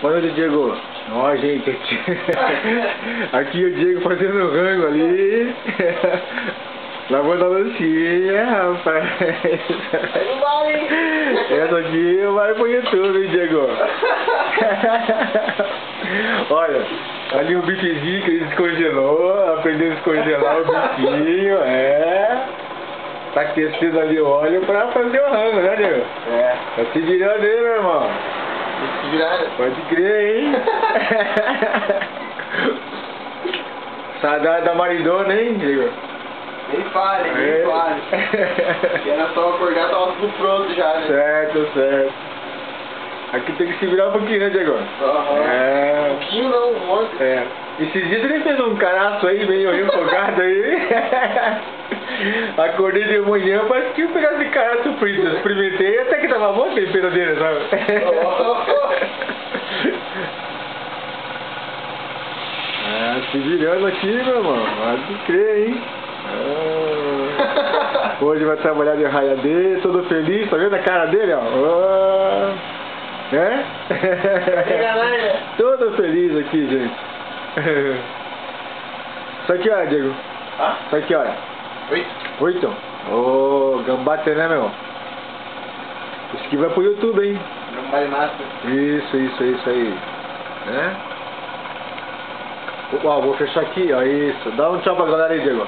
Boa noite, Diego. Ó, gente, aqui o Diego fazendo rango ali. Lavando a loucinha, rapaz. Não vale. Essa aqui vai pro YouTube, hein, Diego? Olha, ali o bifezinho que ele descongelou, aprendeu a descongelar o bifinho, Tá aquecendo ali o óleo pra fazer o rango, né, Diego? Tá se virando aí, meu irmão. Se virar. Pode crer, hein? Saudade da maridona, hein, Diego? Nem fale, nem fale. Porque nós estamos acordados, tava tudo pronto já, né? Certo. Aqui tem que se virar um pouquinho, né, Diego? Um pouquinho não, um monte. Esses dias ele fez um caraço aí, meio empolgado aí. Acordei de manhã, parece que eu pegasse caraço frito. Experimentei, até que tava bom o tempero dele, sabe? Se virando aqui, meu irmão. Pode crer, hein? Hoje vai trabalhar de raiadeira, todo feliz, tá vendo a cara dele, ó? Todo feliz aqui, gente. Isso aqui, ó, Diego. Isso aqui, olha. 8? Ô, gambate, né, meu? Isso aqui vai pro YouTube, hein? Gambate massa. Isso aí. Ó, vou fechar aqui, ó, isso. Dá um tchau pra galera aí, Diego.